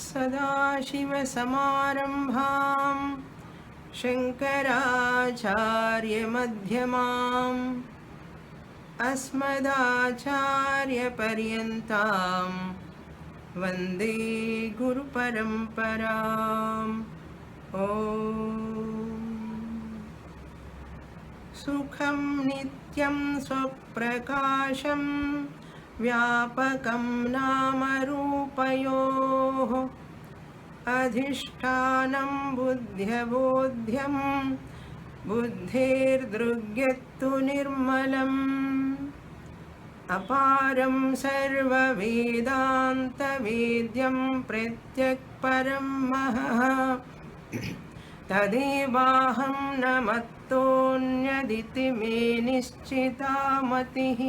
सदाशिवसमारम्भां शङ्कराचार्यमध्यमाम् अस्मदाचार्यपर्यन्तां वन्दे गुरुपरम्पराम् ॐ सुखं नित्यं स्वप्रकाशं व्यापकं नामरूपयोः अधिष्ठानं बुद्ध्यबोध्यं बुद्धेर्दृग्यत्तु निर्मलम् अपारं सर्ववेदान्तवेद्यं प्रत्यक्परं महः तदेवाहं न मत्तोऽन्यदिति मे निश्चिता मतिः.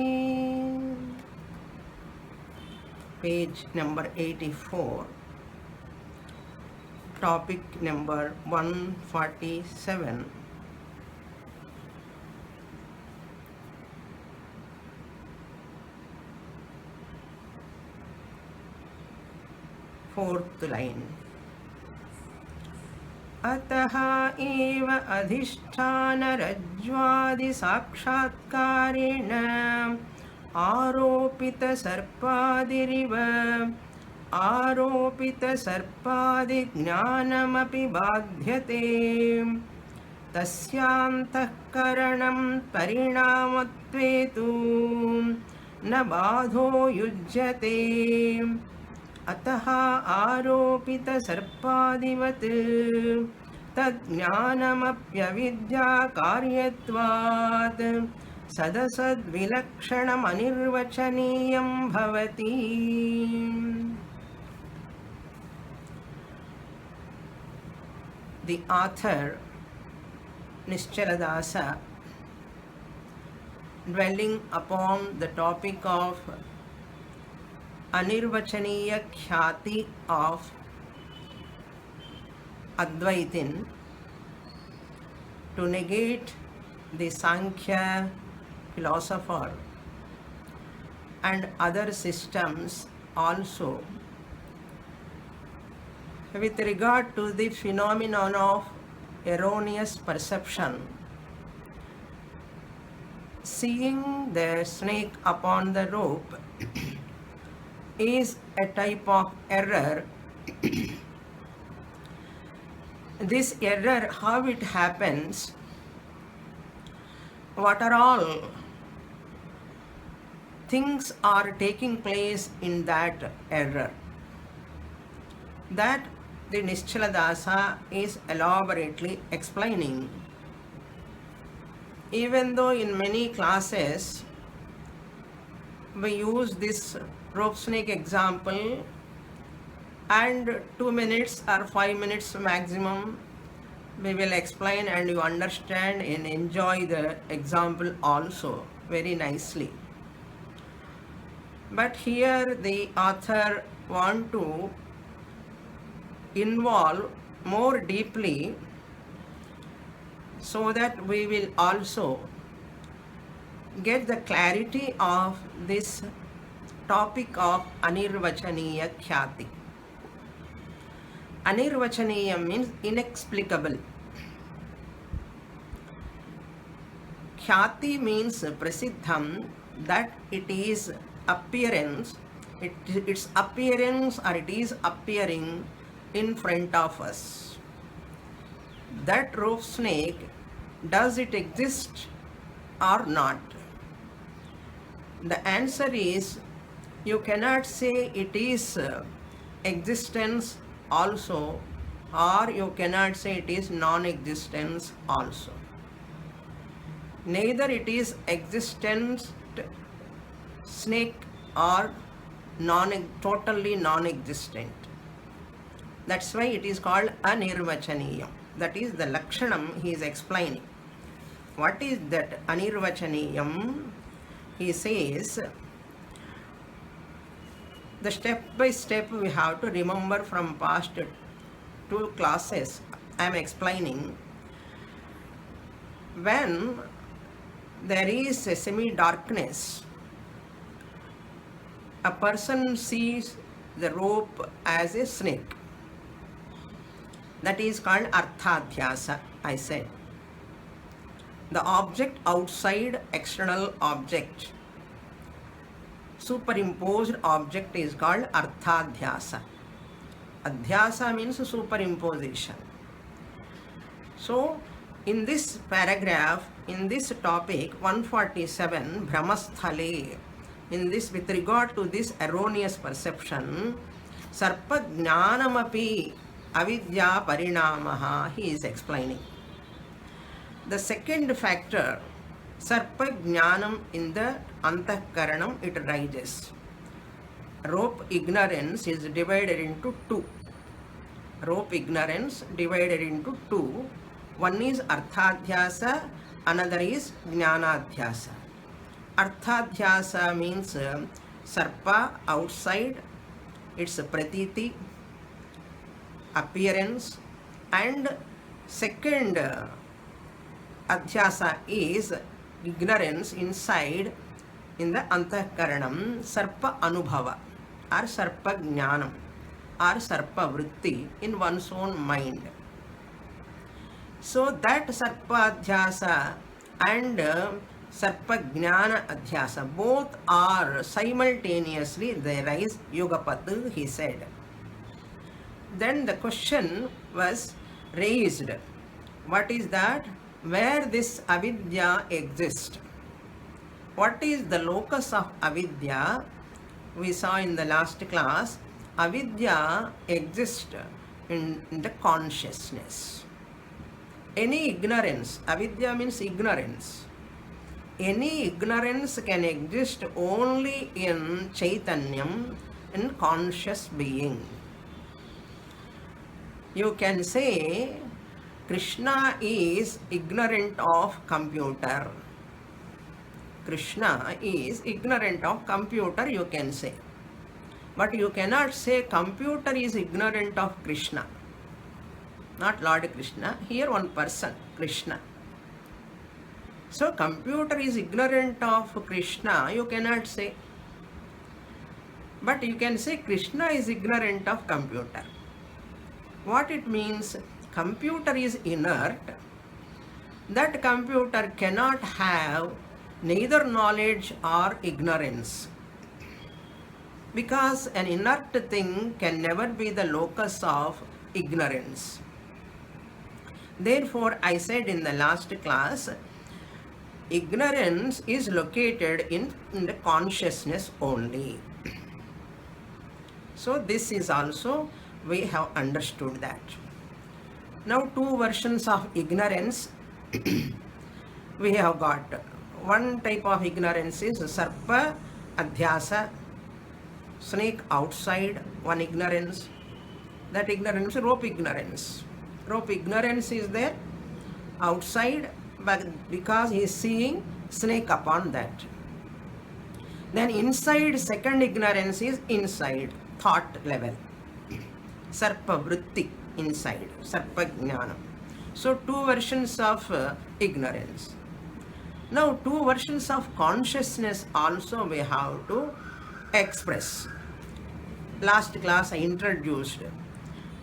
Page number 84, topic number 147. Fourth line. अतः एव अधिष्ठानरज्ज्वादिसाक्षात्कारेण आरोपितसर्पादिरिव आरोपितसर्पादिज्ञानमपि बाध्यते तस्यान्तःकरणं परिणामत्वे तु न बाधो युज्यते. अतः आरोपितसर्पादिवत् तज्ज्ञानमप्यविद्याकार्यत्वात् सदसद्विलक्षणमनिर्वचनीयं भवति. The author Nischala, dwelling upon the topic of Anirvachaniya Khyati of Advaitin, to negate the Sankhya philosopher and other systems also with regard to the phenomenon of erroneous perception. Seeing the snake upon the rope is a type of error. This error, how it happens, what are all things are taking place in that error, that the Nischala is elaborately explaining. Even though in many classes we use this rope snake example, and 2 minutes or 5 minutes maximum we will explain and you understand and enjoy the example also very nicely. But here the author want to involve more deeply so that we will also get the clarity of this topic of Anirvachaniya Khyati. Anirvachaniya means inexplicable. Khyati means prasiddham, that it is appearance, its appearance or it is appearing in front of us. That rope snake, does it exist or not? The answer is, you cannot say it is existence also, or you cannot say it is non-existence also. Neither it is existence snake or totally non-existent. That's why it is called Anirvachaniyam. That is the Lakshanam he is explaining. What is that Anirvachaniyam? He says, the step by step we have to remember from past 2 classes I am explaining. When there is a semi-darkness, a person sees the rope as a snake. That is called arthadhyasa, I said. The object outside external object, superimposed object, is called arthadhyasa. Adhyasa means superimposition. So, in this paragraph, in this topic 147, Brahmasthale, in this, with regard to this erroneous perception, Sarpa Jnanamapi Avidya Parinamaha, he is explaining. The second factor, Sarpa Jnanam, in the Antahkaranam, it rises. Rope ignorance is divided into two. Rope ignorance divided into two. One is Arthadhyasa, another is Jnanadhyasa. Arthadhyasa means Sarpa outside, its pratiti, appearance, and second Adhyasa is ignorance inside, in the Antahkaranam, Sarpa Anubhava or Sarpa Jnanam or Sarpa Vritti in one's own mind. So that Sarpa Adhyasa and Sarpa Jnana Adhyasa, both are simultaneously, they rise Yugapad, he said. Then the question was raised. What is that? Where this avidya exists? What is the locus of avidya? We saw in the last class, avidya exists in the consciousness. Any ignorance, avidya means ignorance. Any ignorance can exist only in Chaitanyam, in conscious being. You can say Krishna is ignorant of computer. Krishna is ignorant of computer, you can say. But you cannot say computer is ignorant of Krishna. Not Lord Krishna, here one person, Krishna. So computer is ignorant of Krishna, you cannot say. But you can say Krishna is ignorant of computer. What it means? Computer is inert. That computer cannot have neither knowledge or ignorance. Because an inert thing can never be the locus of ignorance. Therefore, I said in the last class, ignorance is located in the consciousness only. So this is also, we have understood that. Now two versions of ignorance we have got. One type of ignorance is Sarpa Adhyasa, snake outside, one ignorance. That ignorance is rope ignorance. Rope ignorance is there outside, but because he is seeing snake upon that. Then inside, second ignorance is inside, thought level. Sarpa Vritti, inside, Sarpa Jnanam. So two versions of ignorance. Now two versions of consciousness also we have to express. Last class I introduced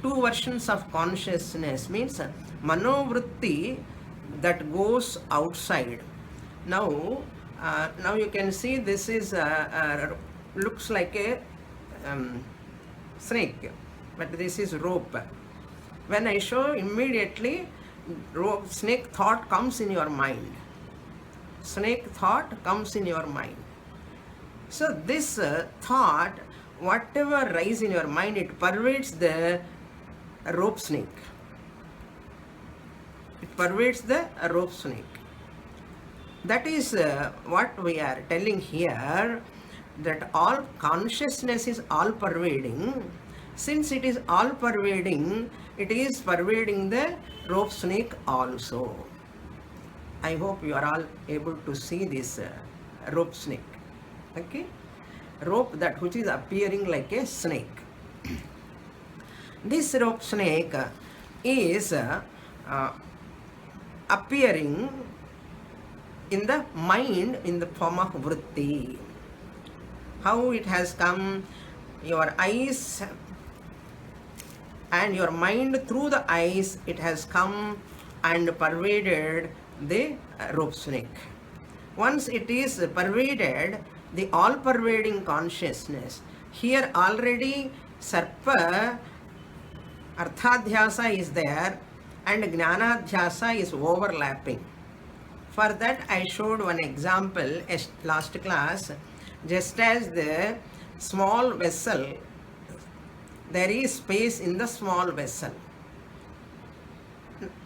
two versions of consciousness, means manovritti that goes outside. Now you can see this is looks like a snake, but this is rope. When I show, immediately rope, snake thought comes in your mind. Snake thought comes in your mind. So this thought, whatever rise in your mind, it pervades the rope snake. It pervades the rope snake. That is what we are telling here, that all consciousness is all pervading. Since it is all pervading, it is pervading the rope snake also. I hope you are all able to see this rope snake. Okay? Rope that which is appearing like a snake. This rope snake is appearing in the mind in the form of vritti. How it has come? your eyes and your mind through the eyes, it has come and pervaded the rope snake. Once it is pervaded, the all-pervading consciousness, here already sarpa arthadhyasa is there and jnanadhyasa is overlapping. For that I showed one example last class. Just as the small vessel, there is space in the small vessel.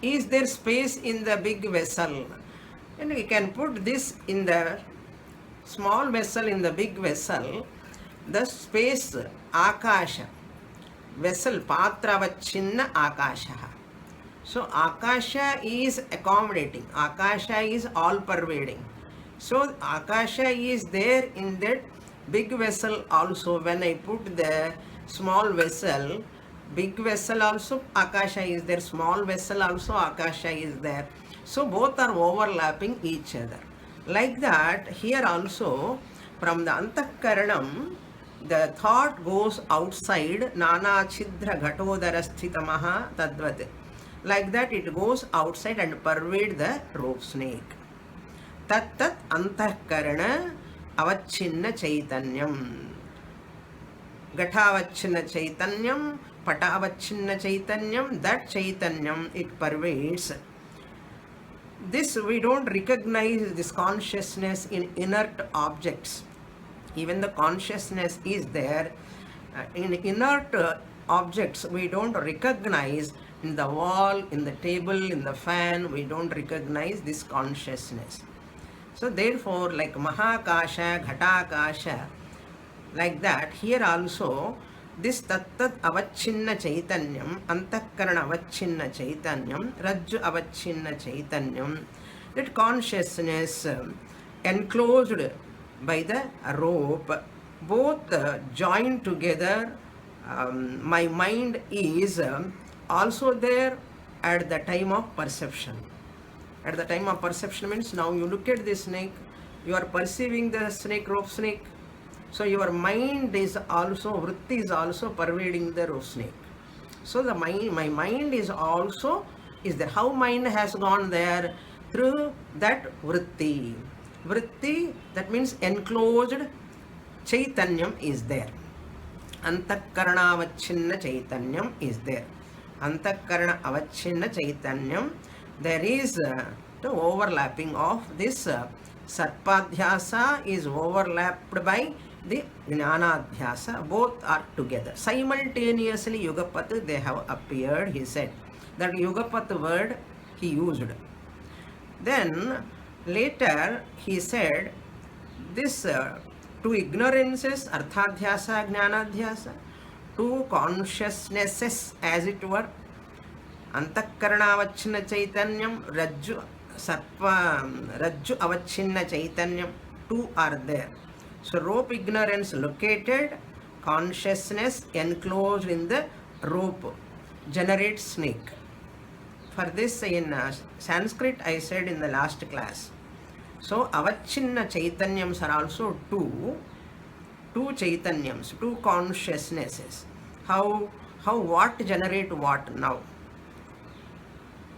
Is there space in the big vessel? And we can put this in the small vessel, in the big vessel, the space akasha, vessel patravachinna akasha. So akasha is accommodating, akasha is all pervading. So akasha is there in that big vessel also. When I put the small vessel, big vessel also akasha is there, small vessel also akasha is there. So both are overlapping each other. Like that, here also from the antakaranam, the thought goes outside, nana chidra ghatodara sthitamaha tadvat. Like that it goes outside and pervade the rope snake. Tat tat antakarana avachinna chaitanyam. Ghatavachinna chaitanyam, patavachinna chaitanyam, that chaitanyam, it pervades. This we don't recognize this consciousness in inert objects. Even the consciousness is there. In inert objects, we don't recognize. In the wall, in the table, in the fan, we don't recognize this consciousness. So therefore, like Mahakasha, Ghatakasha, like that, here also, this Tattat Avachinna Chaitanyam, Antakarana Avachinna Chaitanyam, Rajju Avachinna Chaitanyam, that consciousness enclosed by the rope, both joined together. My mind is also there at the time of perception. At the time of perception means now you look at the snake, you are perceiving the snake, rope snake. So your mind is also, vritti is also pervading the rope snake. So the mind, my mind is also is there. How mind has gone there? Through that vritti. Vritti, that means enclosed chaitanyam is there. Antakarana avachinna chaitanyam is there. Antakarana avachinna chaitanyam, there is the overlapping of this sarpadhyasa is overlapped by the jnanadhyasa. Both are together. Simultaneously Yugapat they have appeared, he said. That Yugapat word he used. Then later he said this two ignorances, arthadhyasa, jnanadhyasa, two consciousnesses as it were, antakarana avachinna chaitanyam, rajju avachinna chaitanyam, two are there. So rope ignorance located, consciousness enclosed in the rope generates snake. For this in Sanskrit I said in the last class. So avachinna chaitanyams are also two chaitanyams, two consciousnesses. How what generate what now?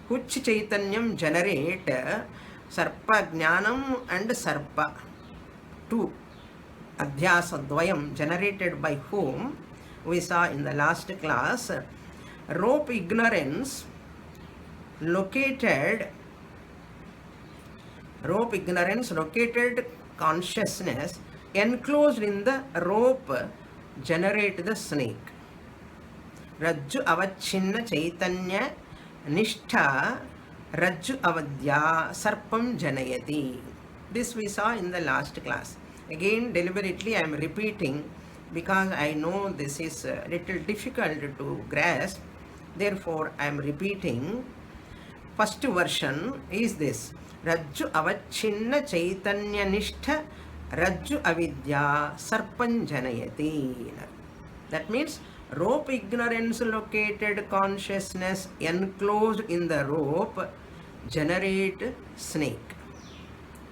Which chaitanyam generate sarpa jnanam and sarpa? Two. Adhyasa dvayam generated by whom? We saw in the last class. Rope ignorance located consciousness enclosed in the rope generate the snake. Rajju avachinna chaitanya nishtha rajju avadya sarpam janayati. This we saw in the last class. Again deliberately I am repeating because I know this is a little difficult to grasp. Therefore I am repeating. First version is this. Rajju avachinna chaitanya nishtha rajju avidya sarpam janayati. That means rope ignorance located consciousness enclosed in the rope generate snake.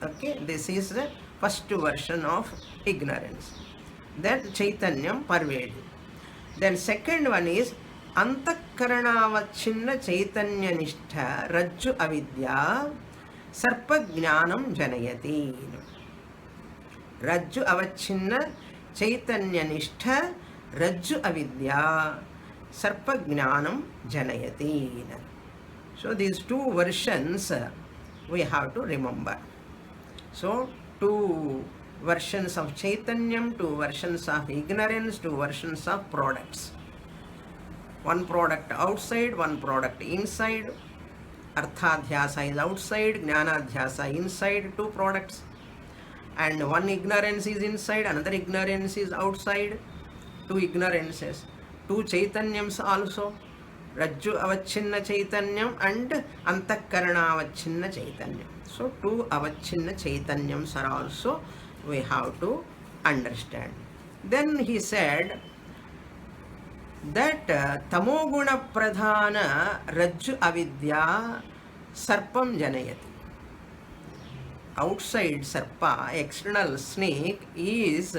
Okay, this is the first version of ignorance. that Chaitanyam pervading. Then second one is Antakaranavachinna Chaitanya Nishtha Rajju Avidya Sarpa Jnanam Janayati. Rajju Avachinna Chaitanya Nishtha Rajju Avidya Sarpa Jnanam Janayati. So these two versions we have to remember. So two versions of Chaitanyam, two versions of ignorance, two versions of products. One product outside, one product inside. Arthadhyasa is outside, Jnanadhyasa inside, two products. And one ignorance is inside, another ignorance is outside. Two ignorances. Two Chaitanyams also. Rajju Avachinna Chaitanyam and Antakarana Avachinna Chaitanyam. So two Avachinna Chaitanyams are also we have to understand. Then he said that Tamoguna Pradhana Rajju Avidya Sarpam Janayati. Outside Sarpa, external snake, is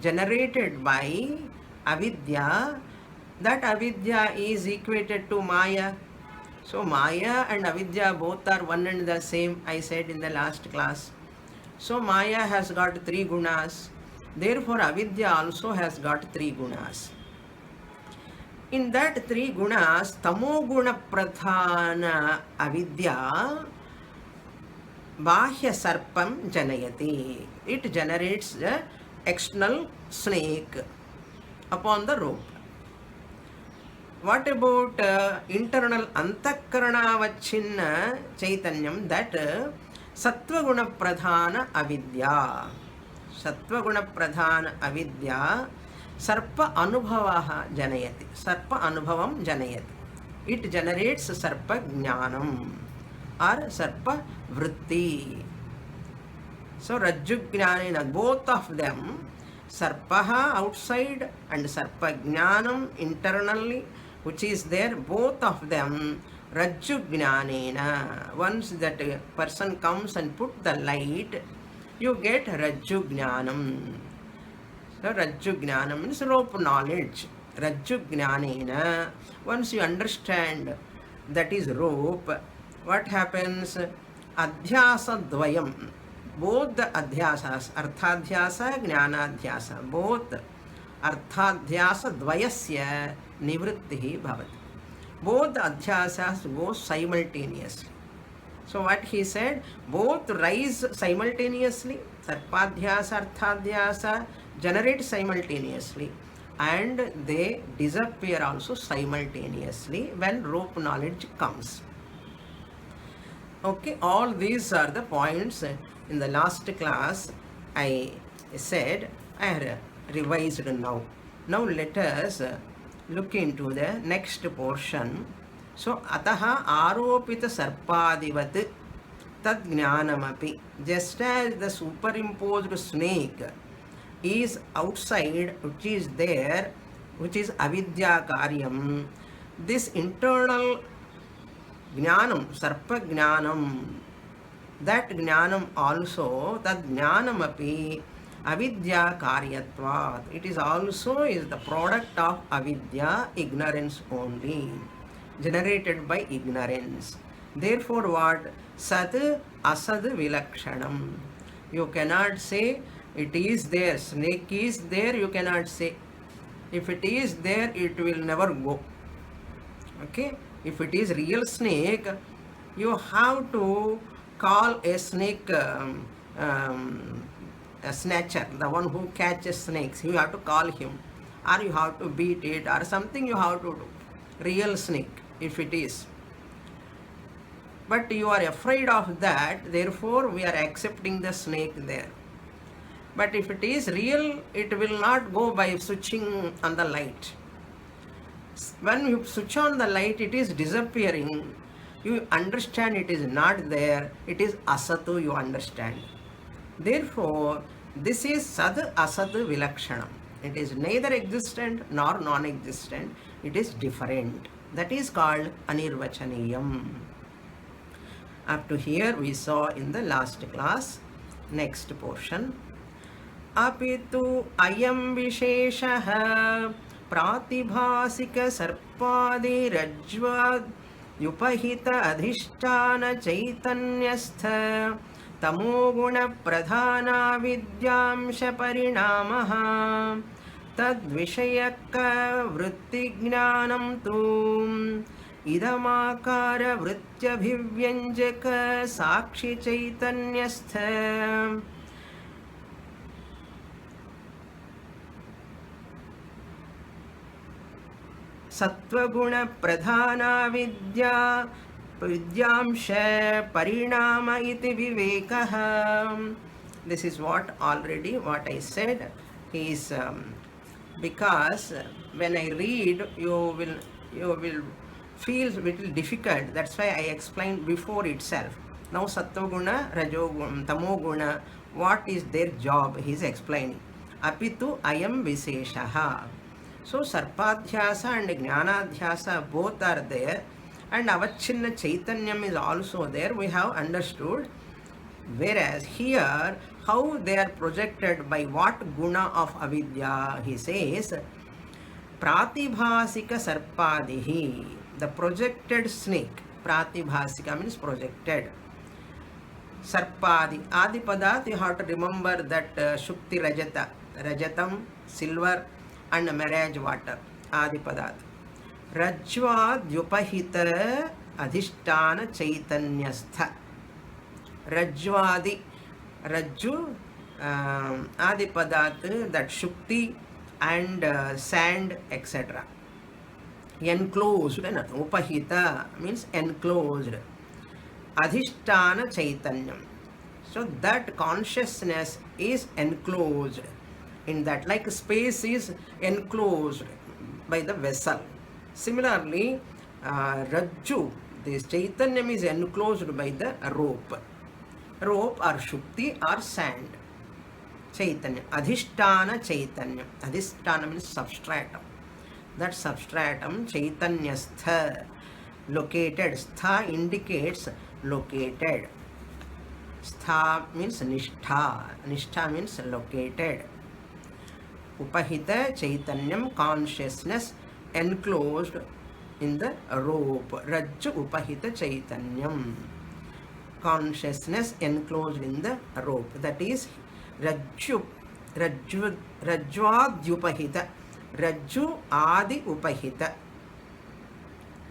generated by Avidya. That Avidya is equated to Maya. So Maya and Avidya both are one and the same, I said in the last class. So Maya has got three gunas. Therefore Avidya also has got three gunas. In that three gunas, Tamoguna Pradhana Avidya Bahya Sarpam Janayati. It generates the external snake upon the rope. What about internal Antakaranavachinna Chaitanyam? That Sattvaguna Pradhana Avidya. Sattvaguna Pradhana Avidya Sarpa Anubhavaha Janayati. Sarpa Anubhavam Janayati. It generates Sarpa Jnanam or Sarpa Vritti. So Rajju Jnanena, both of them, Sarpaha outside and Sarpa Jnanam internally, which is there, both of them Rajju Jnanena. Once that person comes and put the light, you get Rajju Jnanam. So Rajju Jnanam means rope knowledge. Rajju Jnanena. Once you understand that is rope, what happens? Adhyasa Dvayam. Both the adhyasas, Arthadhyasa, Jnanadhyasa, both Arthadhyasa Dvayasya Nivrittihi Bhavati. Both the adhyasas go simultaneously. So what he said, both rise simultaneously, Sarpadhyasa, Arthadhyasa generate simultaneously, and they disappear also simultaneously when rope knowledge comes. Okay, all these are the points in the last class I said. I have revised now. Now let us look into the next portion. So ataha aropita sarpadivat tad jnanamapi. Just as the superimposed snake is outside, which is there, which is avidya karyam, this internal jnanam, sarpa jnanam, that jnanam also, that jnanamapi avidya karyatvat. It is also is the product of avidya, ignorance only, generated by ignorance. Therefore what? Sat asad vilakshanam. You cannot say it is there, snake is there, you cannot say. If it is there, it will never go. Okay? If it is real snake, you have to call a snake a snatcher, the one who catches snakes. You have to call him, or you have to beat it, or something you have to do. Real snake, if it is. But you are afraid of that, therefore we are accepting the snake there. But if it is real, it will not go by switching on the light. When you switch on the light, it is disappearing. You understand it is not there. It is asatu, you understand. Therefore, this is sad asad vilakshanam. It is neither existent nor non-existent. It is different. That is called anirvachaniyam. Up to here we saw in the last class. Next portion. अपि तु अयं विशेषः प्रातिभासिकसर्पादिरज्ज्वाद्युपहित अधिष्ठानचैतन्यस्थ तमोगुणप्रधानाविद्यांशपरिणामः तद्विषयकवृत्तिज्ञानं तु इदमाकारवृत्त्यभिव्यञ्जकसाक्षिचैतन्यस्थ सत्त्वगुणप्रधाना विद्यांश परिणाम इति विवेकः. This is what already what I said is because when I read you will feel little difficult. That's why I explained before itself. Now sattva-guna, rajoguna, tamoguna, what is their job? He is explaining. Apitu ayam viseshaha. So sarpadhyasa and jnanadhyasa both are there, and avachinna chaitanyam is also there. We have understood. Whereas here, how they are projected by what guna of avidya? He says, pratibhasika sarpadihi, the projected snake. Pratibhasika means projected. Sarpadi, adipadat, you have to remember that Shukti Rajata, Rajatam, silver, and marriage water, adipadat. Rajvadyupahita adhishtana chaitanyastha. Rajvadi, Rajju, adipadat, that Shukti and sand, etc. Enclosed, upahita means enclosed. Adhishtana chaitanyam. So that consciousness is enclosed in that, like space is enclosed by the vessel. Similarly, Rajju, this chaitanyam is enclosed by the rope or Shukti or sand. Chaitanya, Adhishtana chaitanyam. Adhishtana means substratum. That substratum, chaitanyastha, located. Stha indicates located. Stha means nishtha. Nishtha means located. Upahita chaitanyam, consciousness enclosed in the rope. Rajju upahita chaitanyam, consciousness enclosed in the rope. That is Rajvadyupahita. Rajju adi upahita.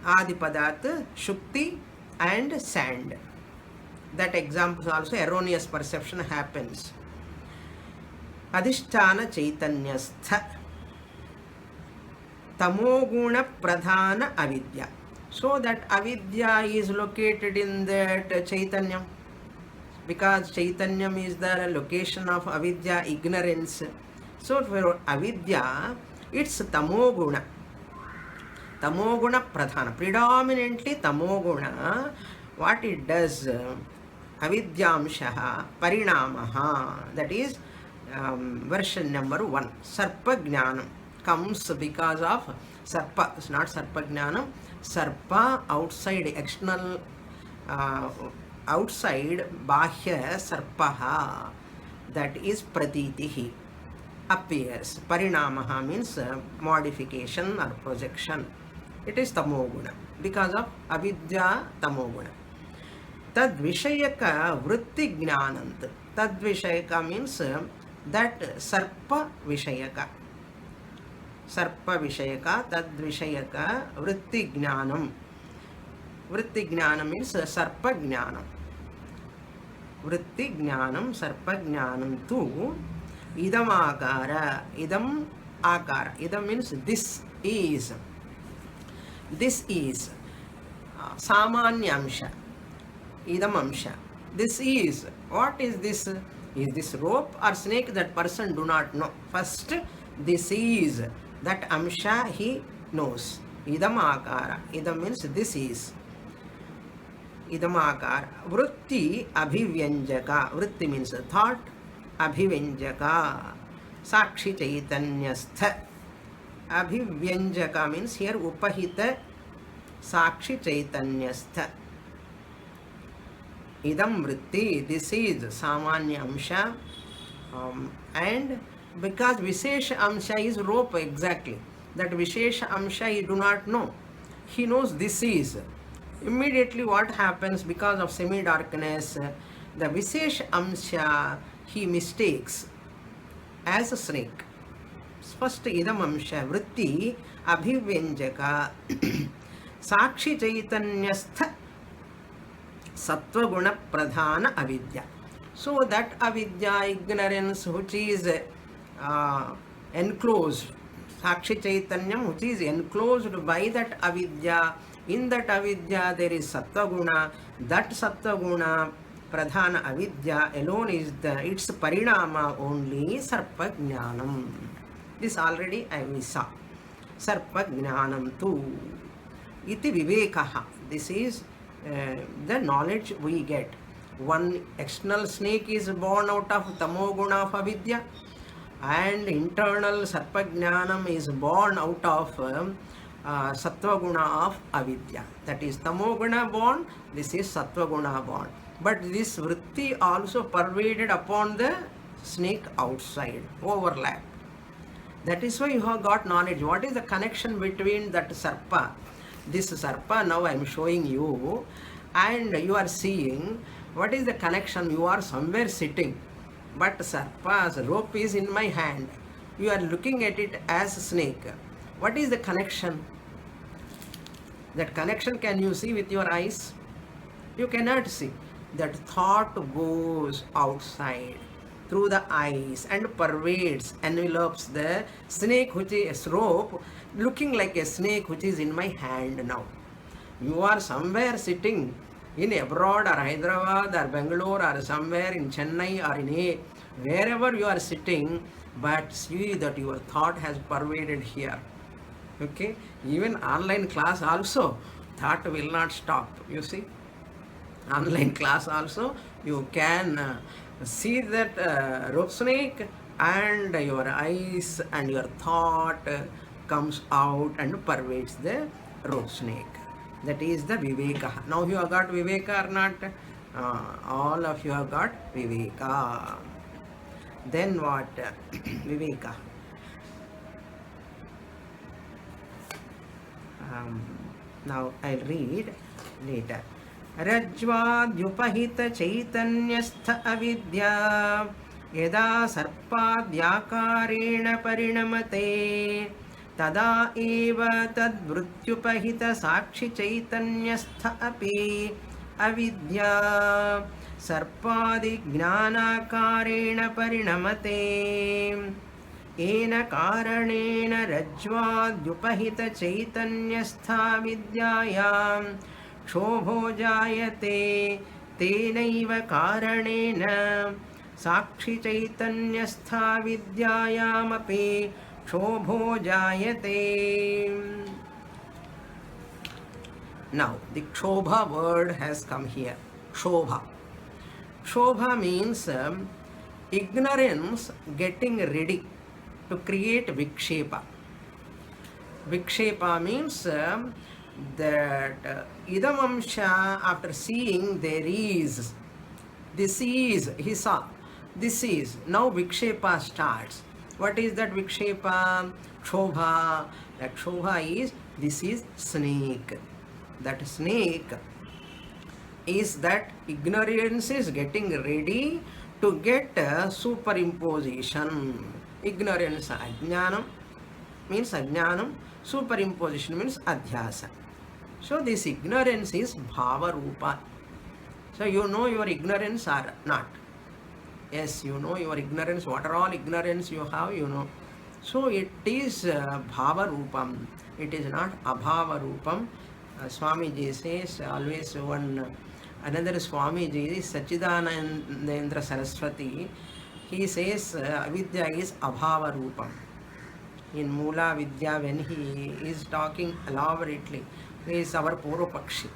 Adipadat, Shukti and sand. That example also erroneous perception happens. Adhisthana chaitanyastha tamoguna pradhana avidya. So that avidya is located in that chaitanyam, because chaitanyam is the location of avidya, ignorance. So for avidya, it's tamoguna. Tamoguna pradhana, predominantly tamoguna. What it does, avidyamshaha parinamaha, that is version number 1. Sarpa jnanam comes because of sarpa. It's not sarpa jnanam. Sarpa outside, external, outside, bahya sarpaha, that is pratitihi, appears. Parinamaha means modification or projection. It is tamoguna because of avidya tamoguna. Tad vishayaka vritti jnanant. Tad vishayaka means that sarpa vishayaka. Sarpa vishayaka, tad vishayaka, vritti jnanam. Vritti jnanam means sarpa jnanam. Vritti jnanam, sarpa jnanam tu idam akara. Idam akara. Idam means this is. This is samanyamsha. Idam amsha. This is. What is this? Is this rope or snake? That person do not know. First, this is. That amsha he knows. Idam akara. Idam means this is. Idam akara. Vritti abhivyanjaka. Vritti means thought. Abhivyanjaka. Sakshi chaitanyastha. Abhivyanjaka means here upahita sakshi chaitanyastha. Idam vritti, this is samanya amsha. And because Vishesha Amsha is rope exactly, that Vishesha Amsha he do not know. He knows this is. Immediately what happens because of semi-darkness, the Vishesha Amsha he mistakes as a snake. First idam amsha vritti abhivyঞ্জಕ sakshi chaitanyastha sattva guna pradhana avidya. So that avidya, ignorance which is enclosed, sakshi chaitanyam which is enclosed by that avidya, in that avidya there is sattva guna. That sattva guna pradhana avidya alone is its parinama only sarpa jnanam. This already I saw. Sarpa jnanam tu iti vivekaha. This is the knowledge we get. One external snake is born out of tamoguna of avidya, and internal sarpa jnanam is born out of sattva guna of avidya. That is tamoguna born, this is sattva guna born. But this vritti also pervaded upon the snake outside, overlap. That is why you have got knowledge. What is the connection between that sarpa? This sarpa now I am showing you, and you are seeing what is the connection. You are somewhere sitting, but sarpa's rope is in my hand. You are looking at it as a snake. What is the connection? That connection can you see with your eyes? You cannot see. That thought goes outside through the eyes and pervades, envelopes the snake which is rope, looking like a snake which is in my hand now. You are somewhere sitting in abroad or Hyderabad or Bangalore or somewhere in Chennai or in wherever you are sitting, but see that your thought has pervaded here. Okay, even online class also thought will not stop. You see, online class also you can see that rope snake, and your eyes and your thought comes out and pervades the rope snake. That is the viveka. Now you have got viveka or not? All of you have got viveka. Then what? Viveka. Now I'll read later. रज्ज्वाद्युपहित चैतन्यस्थ अविद्या यदा सर्पाद्याकारेण परिणमते तदा एव तद्वृत्युपहित साक्षि चैतन्यस्थ अपि अविद्या सर्पादिज्ञानाकारेण परिणमते येन कारणेन रज्ज्वाद्युपहित चैतन्यस्था विद्यायां क्षोभो जायते तेनैव कारणेन साक्षि चैतन्यस्था विद्यायामपि क्षोभो जायते. Now the kshoba word has come here. Kshoba. Kshoba means ignorance getting ready to create vikshepa. Vikshepa means that idamamsha, after seeing there is, this is, he saw, this is, now vikshepa starts. What is that vikshepa? Kshoba. That kshoba is, this is snake. That snake is that ignorance is getting ready to get superimposition. Ignorance, ajnanam means ajnanam, superimposition means adhyasa. So this ignorance is bhava rupa. So you know your ignorance or not? Yes, you know your ignorance. What are all ignorance you have, you know. So it is bhava rupam. It is not abhava rupam. Swamiji says always another Swamiji, Sachidanandendra Saraswati, he says avidya is abhava rupam. In Mula Vidya, when he is talking elaborately, he is our Purvapakshi.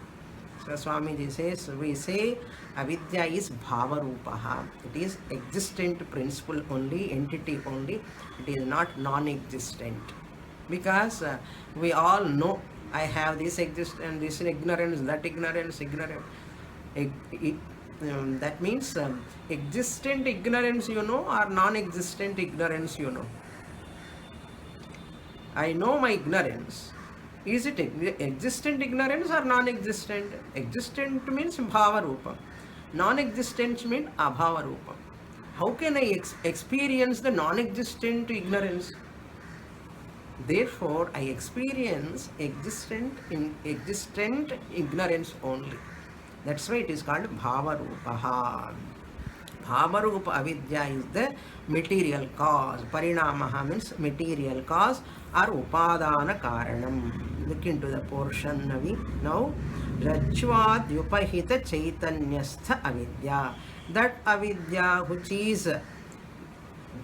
So Swamiji says, we say avidya is bhava rupaha. It is existent principle only, entity only. It is not non-existent. Because we all know I have this existence, this ignorance, that ignorance, ignorance. That means existent ignorance you know or non-existent ignorance you know. I know my ignorance. Is it existent ignorance or non-existent? Existent means bhava rupam. Non-existent means abhava rupam. How can I experience the non-existent ignorance? Therefore, I experience existent ignorance only. That's why it is called bhava rupaha. Bhava rupa avidya is the material cause. Parinamaha means material cause or upadana karanam. Look into the portion now. Rajvad upahita chaitanyastha avidya. That avidya which is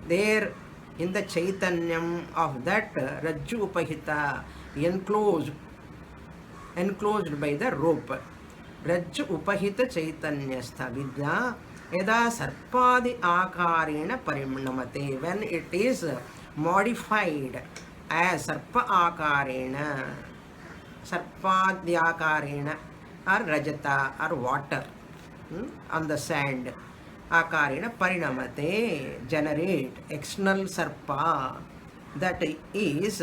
there in the chaitanyam of that Rajju upahita, enclosed by the rope. Rajju upahita chaitanyastha vidya yada sarpadi akarena parinamate. When it is modified as sarpa akarena, sarpadi akarena or rajata or water on the sand, akarena parinamate, generate external sarpa, that is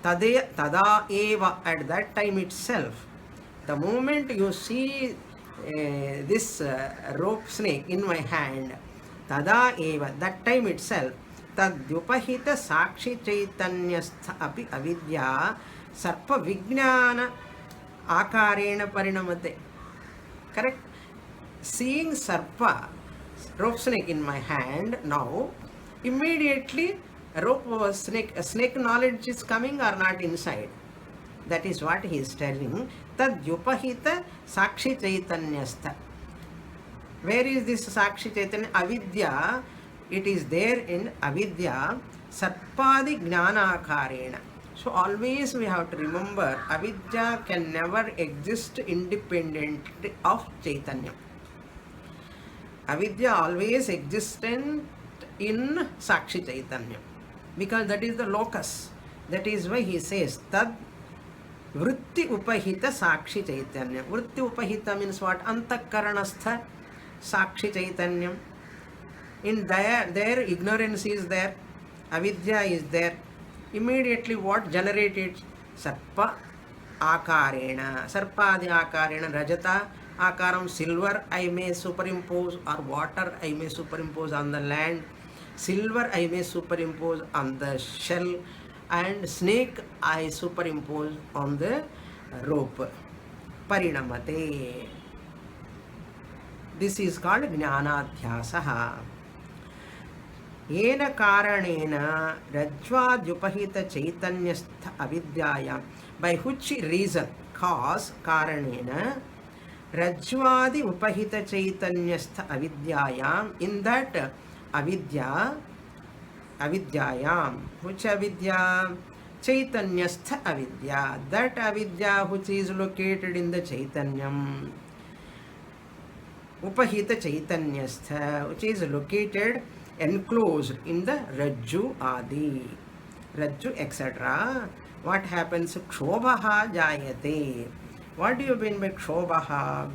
tada eva, at that time itself. The moment you see this rope snake in my hand, tada eva, that time itself, tadyupahita sakshi chaitanyastha api avidya sarpa vijnana akarena parinamate. Correct? Seeing sarpa, rope snake in my hand now, immediately snake knowledge is coming or not inside. That is what he is telling. Tadyupahita sakshi chaitanyastha. Where is this sakshi chaitanya? Avidya. It is there in avidya sarpadi jnanakarena. So always we have to remember, avidya can never exist independent of chaitanya. Avidya always existent in sakshi chaitanya, because that is the locus. That is why he says tad vritti upahita sakshi chaitanya. Vritti upahita means what? Antakaranastha sakshi chaitanya. In there ignorance is there, avidya is there. Immediately what generated? Sarpa akarena. Sarpadi akarena rajata akaram. Silver I may superimpose, or water I may superimpose on the land. Silver I may superimpose on the shell, and snake I superimpose on the rope. Parinamate. This is called jnanadhyasaha. Yena karanena rajvadyupahita chaitanyastha avidyaya. By which reason, cause, karanena rajvadi upahita chaitanyastha avidyayam. In that avidya, avidyayam. Which avidya? Chaitanyastha avidya. That avidya which is located in the chaitanyam. Upahita chaitanyastha, which is located, enclosed in the Rajju Adi. Rajju, etc. What happens? Kshobaha jayate. What do you mean by kshobaha?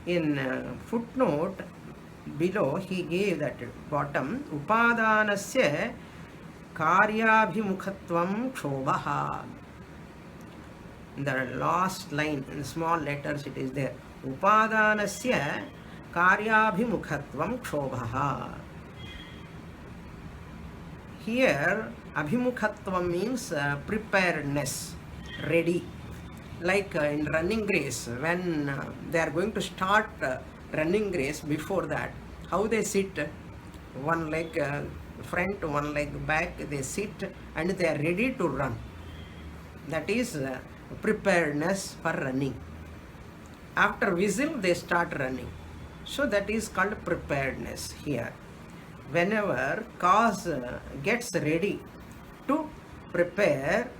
In footnote below, he gave that bottom. Upadanasya karyabhimukhatvam kshobaha. In the last line, in small letters, it is there. Upadanasya karyabhimukhatvam kshobaha. Here, abhimukhatvam means preparedness, ready. Like in running race, when they are going to start running race, before that, how they sit, one leg front, one leg back, they sit and they are ready to run. That is preparedness for running. After whistle, they start running. So that is called preparedness here. Whenever cause gets ready to prepare,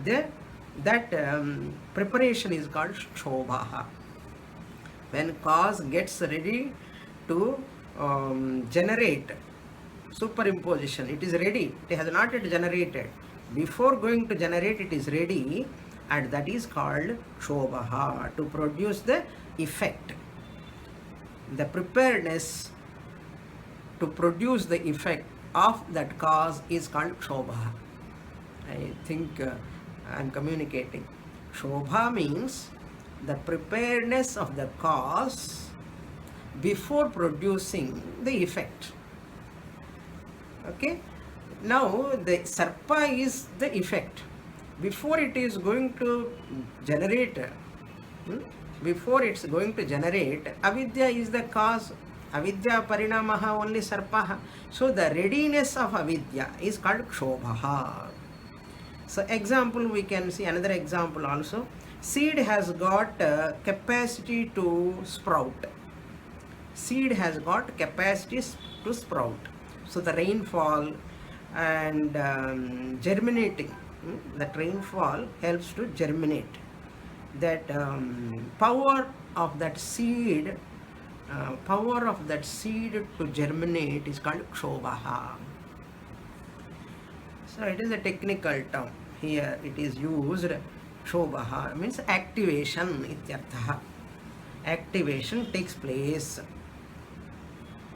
that preparation is called shobha. When cause gets ready to generate superimposition, it is ready. It has not yet generated. Before going to generate, it is ready, and that is called shobha, to produce the effect. the preparedness to produce the effect of that cause is called Kshobha. I think I am communicating. Kshobha means the preparedness of the cause before producing the effect. Okay? Now the sarpa is the effect. Before it is going to generate, before it's going to generate, avidya is the cause. Avidya parinamaha only sarpaha. So the readiness of avidya is called kshobha. So example, we can see another example also. Seed has got capacity to sprout. Seed has got capacity to sprout. So the rainfall and germinating, that rainfall helps to germinate. That power of that seed to germinate is called kshobha. So it is a technical term. Here it is used. Kshobha means activation ityartha. Activation takes place.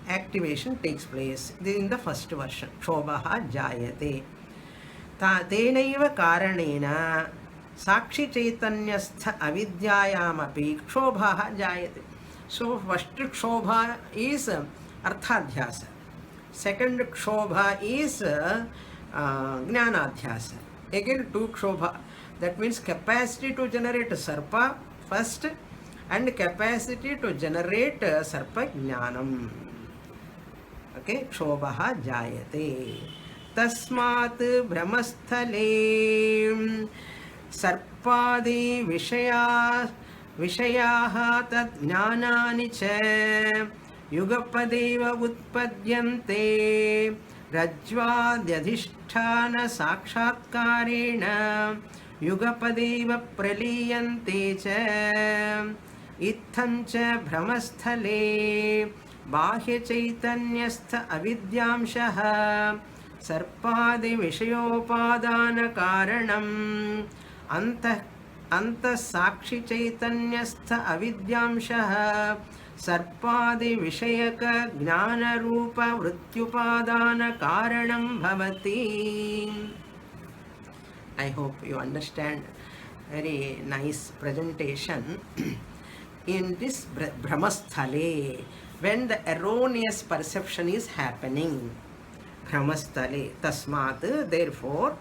Activation takes place in the first version. Kshobha jayate. Tenaiva karanena sakshi chaitanyastha avidyayamapi kshobha jayate. So first kshobha is arthadhyasa. Second kshobha is jnanadhyasa. Again two kshobha. That means capacity to generate sarpa first and capacity to generate sarpa jnanam. Okay, kshobha jayate. Tasmat brahmasthale sarpadi vishayaha tad jnanani cha yugapadeva utpadyante rajvadyadhishthana sakshatkarena yugapadeva praliyante cha ittham cha brahmasthale bahya chaitanyastha avidyamshah sarpadi vishayopadana karanam antah sakshi chaitanyastha avidyamshah sarpadi vishayaka jnana rupa vrityupadana karanam bhavati. I hope you understand. Very nice presentation. In this brahmasthale, when the erroneous perception is happening, brahmasthale, tasmat, therefore,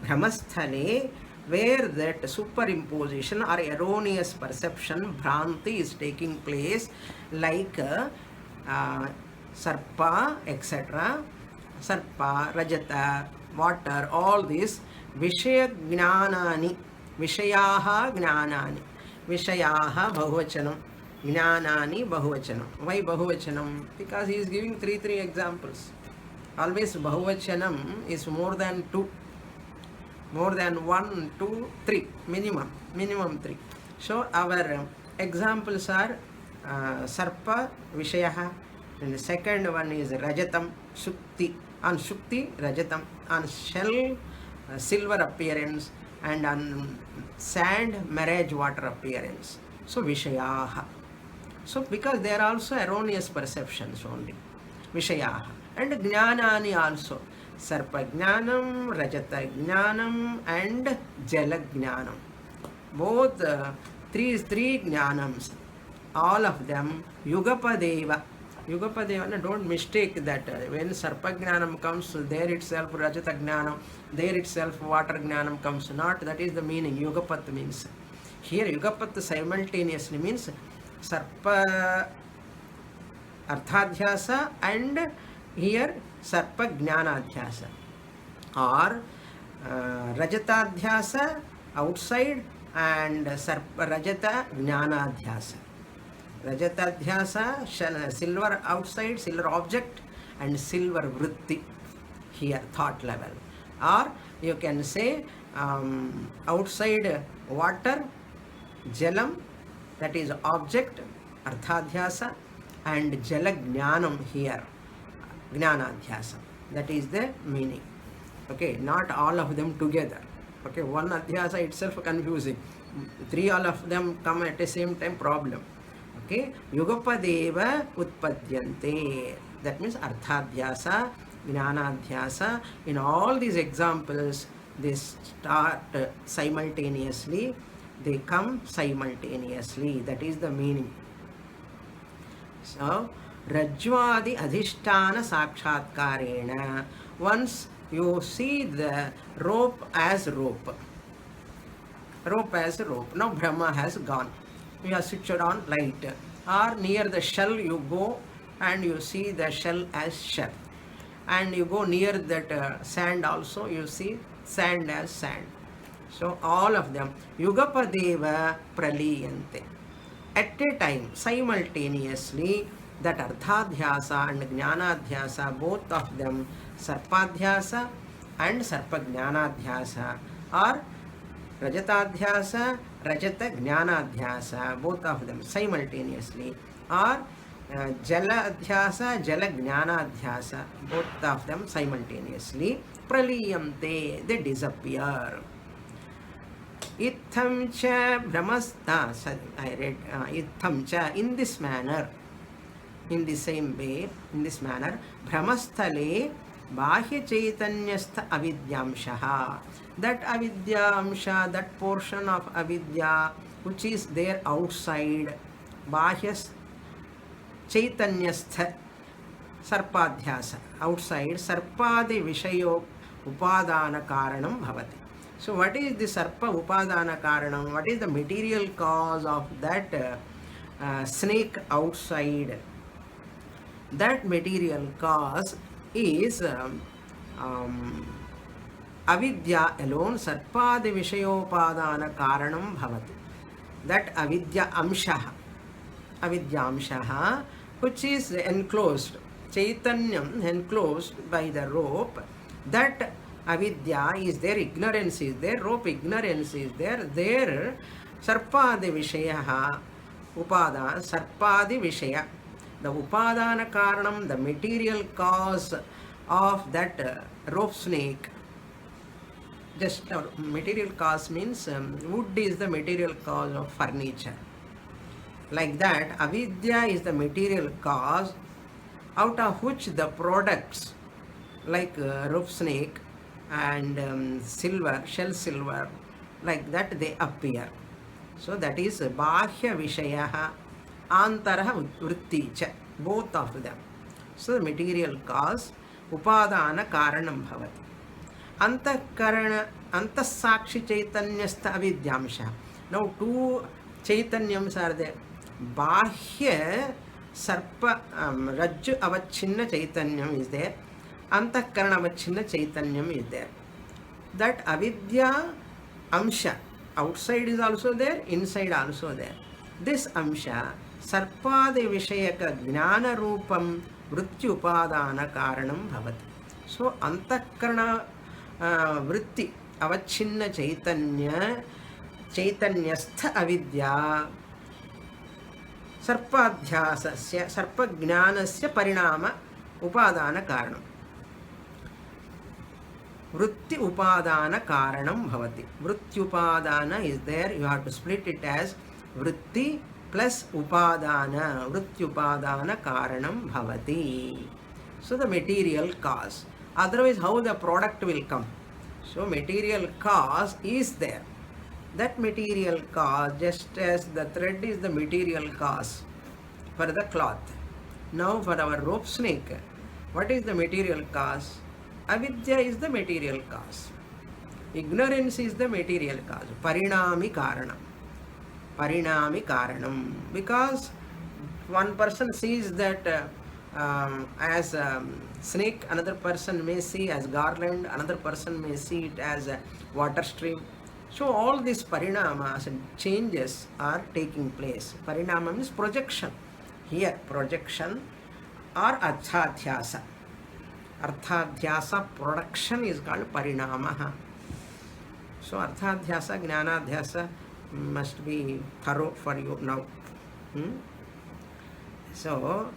brahmasthale, where that superimposition or erroneous perception, bhranti, is taking place, like sarpa, etc., sarpa, rajata, water, all these, vishaya jnanani, vishayaha jnanani, vishayaha bahuvachanam, jnanani bahuvachanam. Why bahuvachanam? Because he is giving three examples. Always bahuvachanam is more than two. More than 1, 2, 3, minimum 3. So our examples are sarpa vishayaha, and the second one is rajatam, shukti, on shukti rajatam, on shell silver appearance, and on sand marriage water appearance. So vishayaha. So because they are also erroneous perceptions only, vishayaha, and jnanani also. Sarpa jnanam, rajata jnanam, and jala jnanam. Both three jnanams, all of them yugapadeva. Yugapadeva, don't mistake that when sarpa jnanam comes, there itself rajata jnanam, there itself water jnanam comes. Not that is the meaning. Yugapat means. Here yugapat simultaneously means sarpa arthadhyasa and here sarpa jnanadhyasa, or rajatadhyasa outside and sarpa rajata jnanadhyasa. Rajatadhyasa silver outside, silver object, and silver vritti here, thought level. Or you can say outside water, jalam, that is object, arthadhyasa, and jala jnanam here, jnanadhyasa. That is the meaning. Okay, not all of them together. Okay, one adhyasa itself confusing. Three all of them come at the same time, problem. Okay, Yugapadeva Utpadyante. That means Arthadhyasa, Jnanadhyasa. In all these examples, they start simultaneously, they come simultaneously. That is the meaning. So, Rajvadi Adhishtana Sakshatkarena. Once you see the rope as rope, rope as rope. Now Brahma has gone. You are switched on light. Or near the shell you go and you see the shell as shell. And you go near that sand also, you see sand as sand. So all of them, Yugapadeva Praliyante. At a time, simultaneously, that Arthadhyasa and Jnanadhyasa, both of them, Sarpadhyasa and Sarpajnanadhyasa, or Rajatadhyasa, Rajata Jnanadhyasa, both of them simultaneously, or Jala Adhyasa, Jala Jnanadhyasa, both of them simultaneously, Praliyamte, they disappear. Itham cha brahmasta, I read itham cha, in this manner, in the same way, in this manner, brahmastale bahya chaitanyastha avidyamshaha. That avidyamsha, that portion of avidya which is there outside, bahya chaitanyastha sarpadhyasa, outside, sarpadi vishayo upadana karanam bhavati. So what is the sarpa upadana karanam? What is the material cause of that snake outside? That material cause is avidya alone, sarpadi vishayopadana karanam bhavati. That avidya amshaha, which is enclosed, chaitanyam enclosed by the rope, that avidya is there, ignorance is there, rope ignorance is there, sarpadi vishayaha, upadana, sarpadi vishaya, the upadana karanam, the material cause of that rope snake. Just material cause means wood is the material cause of furniture. Like that, avidya is the material cause out of which the products like rope snake and silver, shell silver, like that they appear. So that is bahya vishayaha, antaraha vritti cha, both of them. So the material cause, upadana karanam bhavati. Antakarana, antasakshi chaitanyastha avidyamsha. Now two chaitanyams are there. Bahya sarpa rajju avachinna chaitanyam is there. Antakarana avachinna chaitanyam is there. That avidya amsha, outside is also there, inside also there. This amsha, sarpade vishayaka jnana rupam vrityu upadana karanam bhavati. So antakarana vritti avachinna chaitanyastha avidya sarpadhyasasya sarpajnanasya parinama upadana karanam. Vritti upadana karanam bhavati. Vritti upadana is there, you have to split it as vritti plus upadana. Vritti upadana karanam bhavati. So the material cause. Otherwise, how the product will come? So material cause is there. That material cause, just as the thread is the material cause for the cloth. Now for our rope snake, what is the material cause? Avidya is the material cause. Ignorance is the material cause. Parinami karanam. Parinami karanam. Because one person sees that as snake, another person may see as garland, another person may see it as a water stream. So all these parinamas and changes are taking place. Parinama means projection. Here projection or arthadhyasa. Arthadhyasa production is called parinamaha. So arthadhyasa, jnanadhyasa must be thorough for you now. So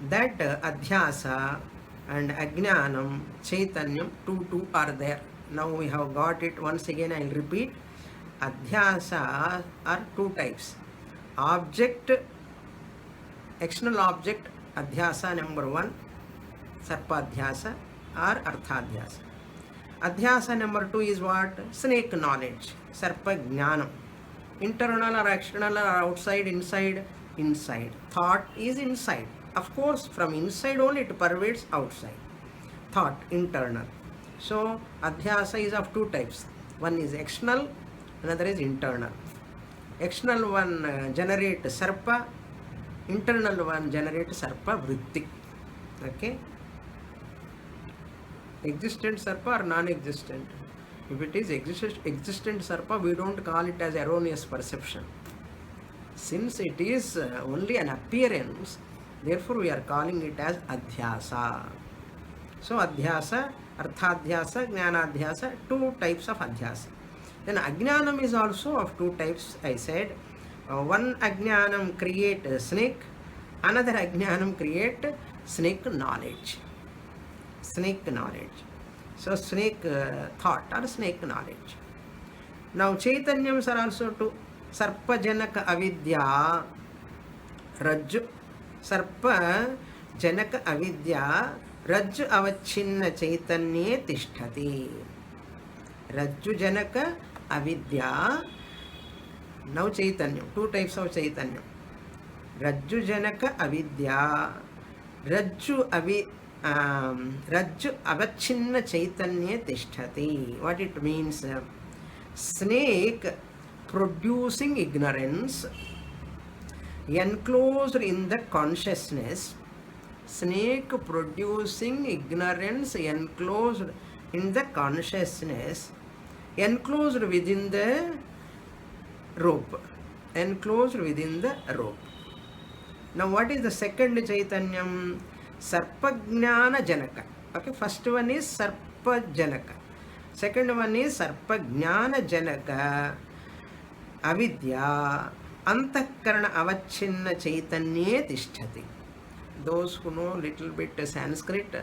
that adhyasa and ajnanam, chaitanyam, two are there. Now we have got it. Once again I will repeat. Adhyasa are two types. Object external object adhyasa number 1, sarpadhyasa or arthadhyasa. Adhyasa number 2 is what? Snake knowledge, sarpa jnanam. Internal or external or outside, inside? Inside. Thought is inside. Of course, from inside only it pervades outside. Thought, internal. So, adhyasa is of two types. One is external, another is internal. External one generate sarpa, internal one generate sarpa vritti. Okay? Existent sarpa or non-existent? If it is existent sarpa, we don't call it as erroneous perception. Since it is only an appearance, therefore we are calling it as adhyasa. So adhyasa, arthadhyasa, jnanadhyasa, two types of adhyasa. Then ajnanam is also of two types, I said. One ajnanam create a snake, another ajnanam create snake knowledge. Snake knowledge. So snake thought or snake knowledge. Now chaitanyams are also two. Sarpa janaka avidya rajju. Sarpa janaka avidya rajju avachinna chaitanye tishtati. Rajju janaka avidya. Now chaitanyam. Two types of chaitanyam. Rajju janaka avidya. Rajju avachinna chaitanya tishtati. What it means? Snake producing ignorance enclosed in the consciousness. Snake producing ignorance enclosed in the consciousness, enclosed within the rope. Enclosed within the rope. Now what is the second chaitanyam? Sarpajnana janaka. Okay, first one is sarpa janaka. Second one is sarpajnana janaka. Avidya antakarana avachinna chaitanye tishtati. Those who know little bit Sanskrit,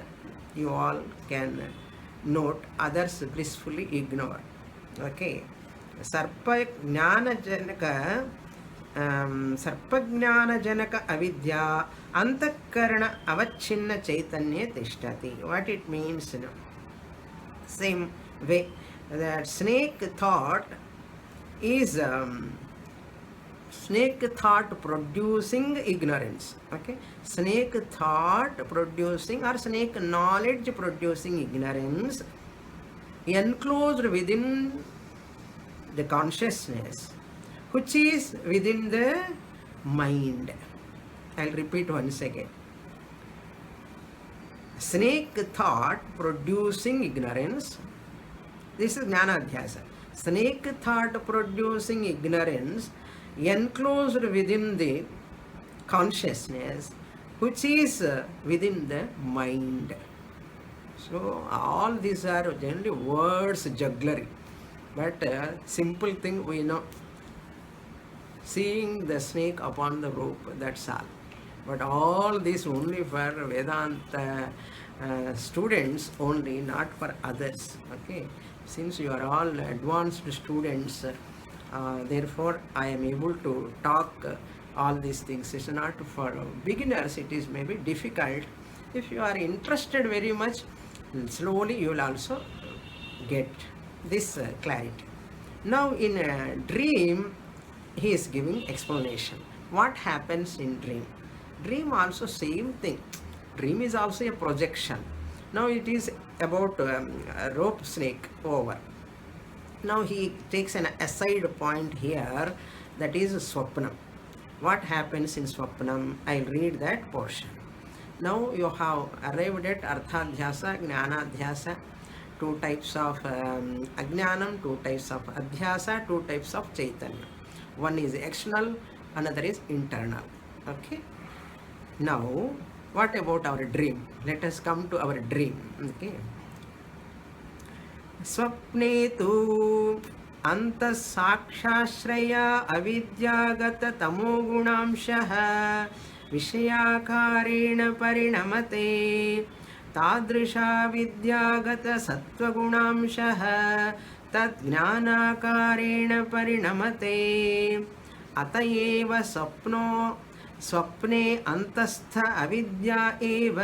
you all can note, others blissfully ignore. Okay, sarpajnana janaka. Sarpajnana janaka avidya antakarana avachinna chaitanya tishtati. What it means? Same way that snake thought is snake thought producing ignorance. Okay, snake thought producing or snake knowledge producing ignorance enclosed within the consciousness, which is within the mind. I'll repeat once again. Snake thought producing ignorance. This is jnanadhyasa. Snake thought producing ignorance enclosed within the consciousness, which is within the mind. So all these are generally words jugglery, but simple thing we know. Seeing the snake upon the rope, that's all. But all this only for Vedanta students only, not for others. Okay, since you are all advanced students, therefore I am able to talk all these things. It's not for beginners, it is maybe difficult. If you are interested very much, slowly you will also get this clarity. Now in a dream, he is giving explanation. What happens in dream? Dream also same thing. Dream is also a projection. Now it is about a rope snake over. Now he takes an aside point here, that is swapnam. What happens in swapnam? I'll read that portion. Now you have arrived at arthadhyasa, jnanadhyasa, two types of ajnanam, two types of adhyasa, two types of chaitanya. One is external, another is internal. Okay. Now, what about our dream? Let us come to our dream. Okay. Swapne tu anta sakshashraya avidyagata tamogunamshaha vishyakarena parinamate tadrisha vidyagata sattvagunamshaha tad jnanakarena parinamate atayeva sapno स्वप्ने अन्तस्थ अविद्या एव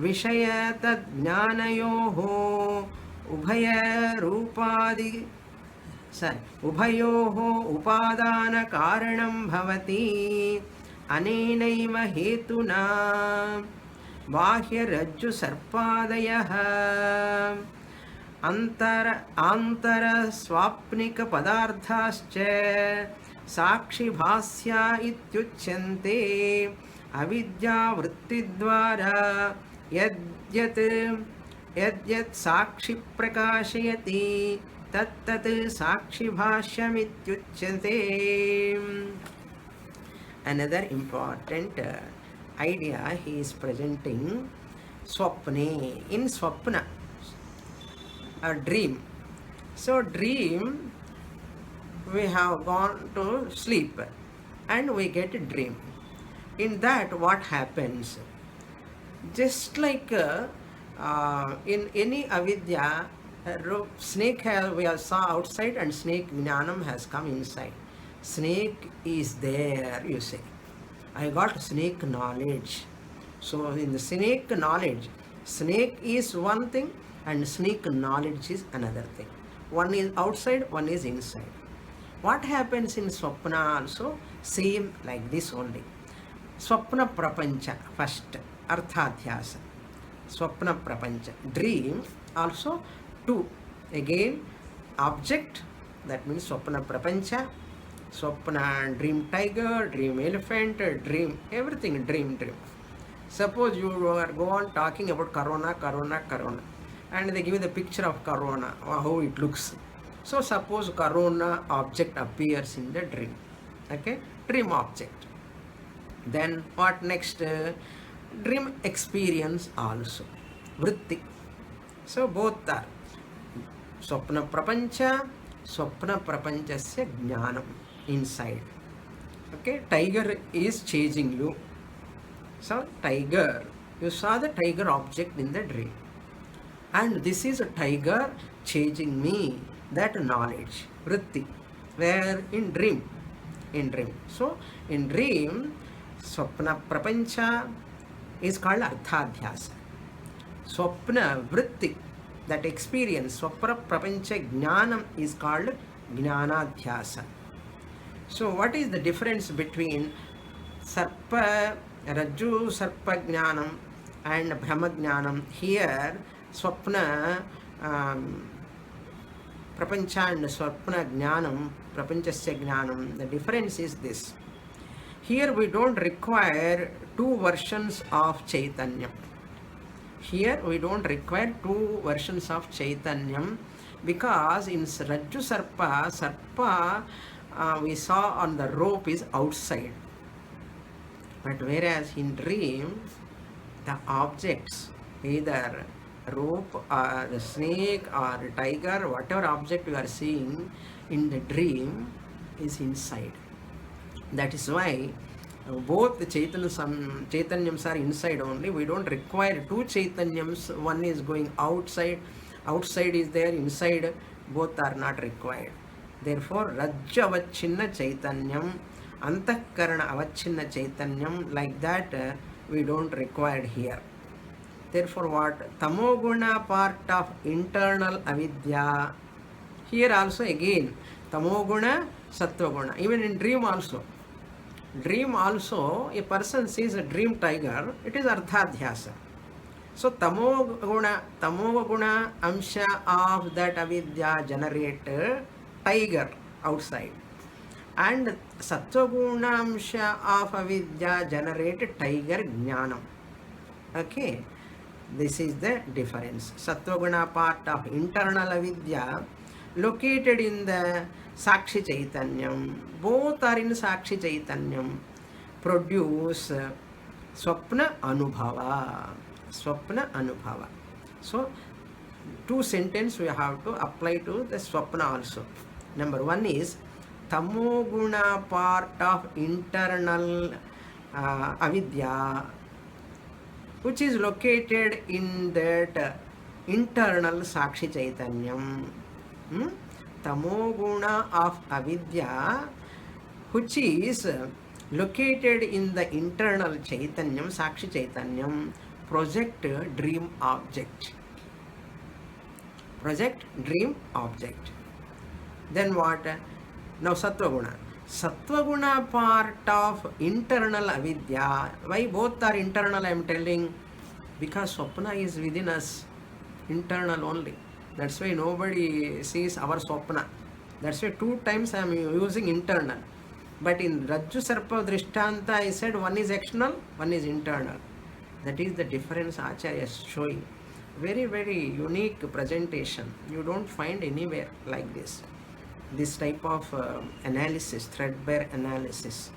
विषय तज्ज्ञानयोः उभयरूपादि उभयोः उपादानकारणं भवति अनेनैव हेतुना बाह्यरज्जुसर्पादयः आन्तरस्वाप्निकपदार्थाश्च साक्षिभास्या इत्युच्यन्ते अविद्यावृत्तिद्वारा यद्यत् साक्षि प्रकाशयति तत्तत् साक्षिभाष्यमित्युच्यते. Another important idea he is presenting. Swapne, in swapna, a dream. So dream, we have gone to sleep and we get a dream. In that what happens? Just like in any avidya, snake we saw outside and snake jnanam has come inside. Snake is there, you say. I got snake knowledge. So in the snake knowledge, snake is one thing and snake knowledge is another thing. One is outside, one is inside. What happens in swapna also? Same like this only. Swapna prapancha, first, arthadhyasa. Swapna prapancha. Dream also two. Again, object, that means swapna prapancha. Swapna, dream tiger, dream elephant, dream everything, dream. Suppose you are go on talking about corona, and they give you the picture of corona, how it looks. So suppose corona object appears in the dream. Okay, dream object. Then what next? Dream experience also, vritti. So both are swapna prapanchasya jnanam inside. Okay, tiger is chasing you. So tiger, you saw the tiger object in the dream, and this is a tiger chasing me, that knowledge, vritti. Where? In dream. So in dream, swapna prapancha is called arthadhyasa. Swapna vritti, that experience, swapna prapancha jnanam is called jnanadhyasa. So what is the difference between sarpa, rajju sarpa jnanam and brahma jnanam? Here swapna prapancha and swapna jnanam, prapanchasya jnanam, the difference is this. Here we don't require two versions of chaitanyam. Here we don't require two versions of chaitanyam, because in rajju sarpa we saw on the rope is outside, but whereas in dream the objects, either rope or the snake or tiger, whatever object you are seeing in the dream is inside. That is why both the chaitanyams are inside only. We don't require two chaitanyams. One is going outside is there, inside both are not required. Therefore rajja avachinna chaitanyam, antahkarana avachinna chaitanyam, like that we don't require here. Therefore what? Tamoguna part of internal avidya. Here also again tamoguna, sattva-guna. Even in dream also, a person sees a dream tiger, it is arthadhyasa. So tamoguna amsha of that avidya generate tiger outside, and sattva-guna amsha of avidya generate tiger jnanam. Okay, this is the difference. Sattva-guna part of internal avidya located in the Sakshi Chaitanyam, both are in Sakshi Chaitanyam, produce Swapna Anubhava. So, two sentences we have to apply to the Swapna also. Number one is Tamoguna part of internal avidya, which is located in that internal Sakshi Chaitanyam. Tamoguna of avidya, which is located in the internal Chaitanyam, Sakshi Chaitanyam, project dream object. Project dream object. Then what? Now Sattva-guna. Sattva-guna part of internal avidya. Why both are internal I am telling? Because Swapna is within us, internal only. That's why nobody sees our Swapna. That's why 2 times I am using internal. But in Rajju Sarpa Drishtanta I said one is external, one is internal. That is the difference Acharya is showing. Very, very unique presentation. You don't find anywhere like this. This type of analysis, threadbare analysis.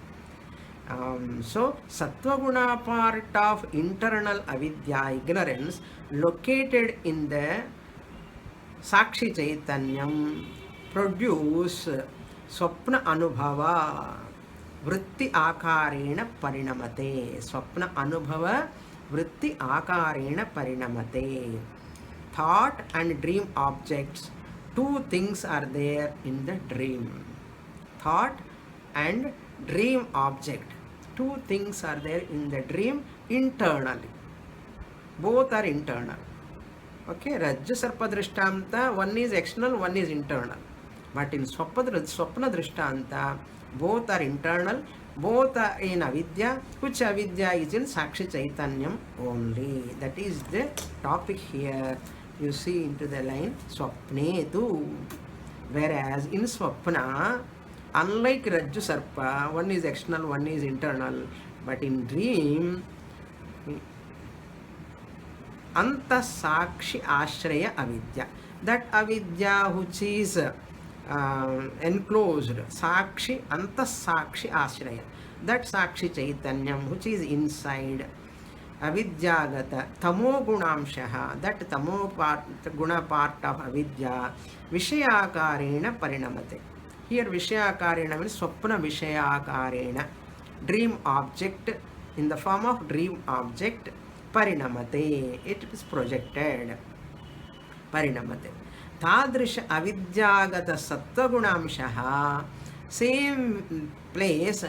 So, Sattva-guna part of internal avidya, ignorance, located in the Sakshi Chaitanyam, produce Swapna Anubhava, Vritti Akarena Parinamate. Swapna Anubhava, Vritti Akarena Parinamate. Thought and dream objects, 2 things are there in the dream. Thought and dream object, 2 things are there in the dream internally. Both are internal. Okay, Rajya Sarpa Drishtanta, one is external, one is internal. But in Swapna Drishtanta, both are internal, both are in avidya, which avidya is in Sakshi Chaitanyam only. That is the topic here. You see into the line, Swapne tu. Whereas in Swapna, unlike Rajju Sarpa, one is external, one is internal. But in dream, Anta Sakshi Ashraya Avidya. That avidya which is enclosed, Sakshi, Anta Sakshi Ashraya. That Sakshi Chaitanyam which is inside, Avidyagata, Tamo Gunamshaha, that Tamo part, Guna part of Avidya, Vishayakarena Parinamate. Here Vishayakarena means Swapna Vishayakarena, dream object, in the form of dream object, Parinamate, it is projected. Parinamate. Tadrisha Avidyagata Sattvagunamshaha, same place,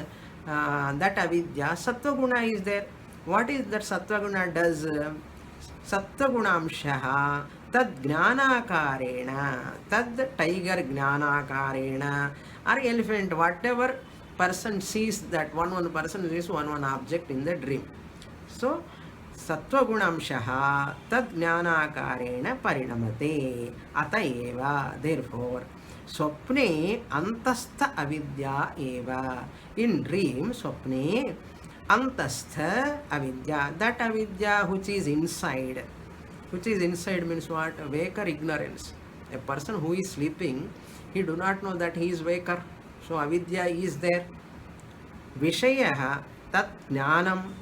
that Avidya, Sattva-guna is there. What is that Sattva-guna does? Sattva-gunamshaha tad jnanakarena, tad tiger jnanakarena, or elephant, whatever person sees, that one person sees one object in the dream. So, Sattva-gunamshaha tad jnanakarena parinamate. Ataeva, therefore, Swapne antastha avidya eva. In dream, Swapne antastha avidya, that avidya which is inside. Which is inside means what? Vaker ignorance. A person who is sleeping, he do not know that he is vaker. So avidya is there. Vishayaha tat jnanam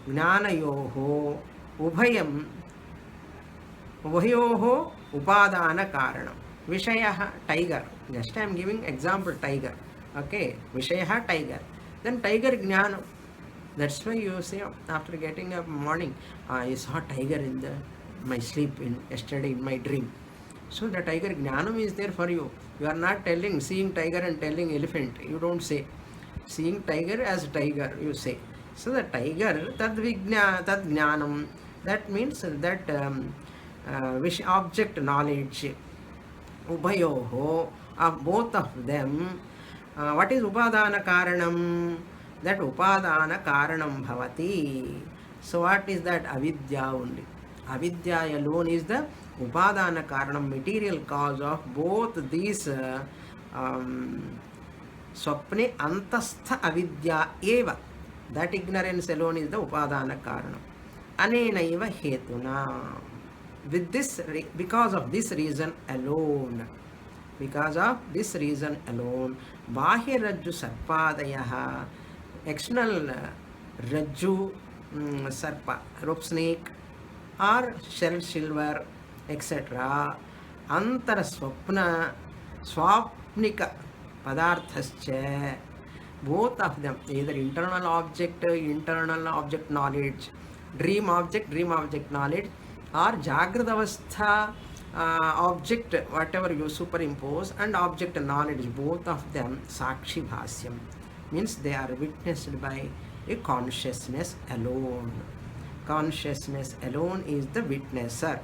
jnanayoho ubhayam ubhayoho upadana karanam. Vishayaha tiger. Just I am giving example tiger. Okay, Vishayaha tiger. Then tiger jnanam. That's why you say after getting up morning, I saw tiger in my sleep yesterday in my dream. So the tiger jnanam is there for you. You are not telling seeing tiger and telling elephant. You don't say. Seeing tiger as tiger, you say. So the tiger, tad jnanam, that means that wish object knowledge, ubhayoho, of both of them. What is upadana karanam? That upadana karanam bhavati. So what is that? Avidya only. Avidya alone is the upadana karanam, material cause of both these swapne antastha avidya eva. That ignorance alone is the upadana karanam. Anenaiva hetuna. With this, because of this reason alone, bahya rajju sarpadayaha, external rajju sarpa, rope snake or shell silver, etc. Antara swapna, swapnika padarthascha, both of them, either internal object knowledge, dream object knowledge, or Jagrata Avastha object, whatever you superimpose, and object knowledge, both of them Sakshi Bhasyam. means they are witnessed by a consciousness alone. Consciousness alone is the witnesser.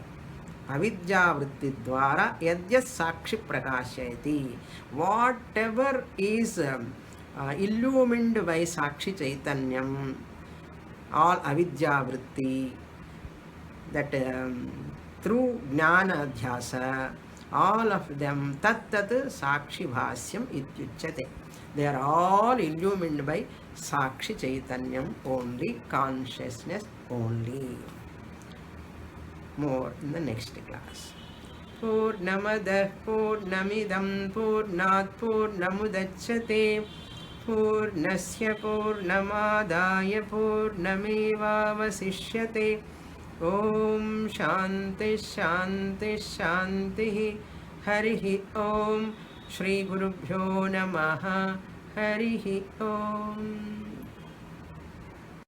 Avidya dwara yadyat sakshi prakashayati. Whatever is illumined by Sakshi Chaitanyam, all avidya vritti, that through jnana dhyasa, all of them tat sakshi bhasyam ityuchyate. They are all illumined by Sakshi Chaitanyam only, consciousness only. More in the next class. Purnamadah Purnamidam Purnat Purnamudachyate Purnasya Purnamadaya Purnamevavasishyate. Om Shanti Shanti Shanti. Harihi Om. Shri Gurubhyo Namaha. Harihi Om.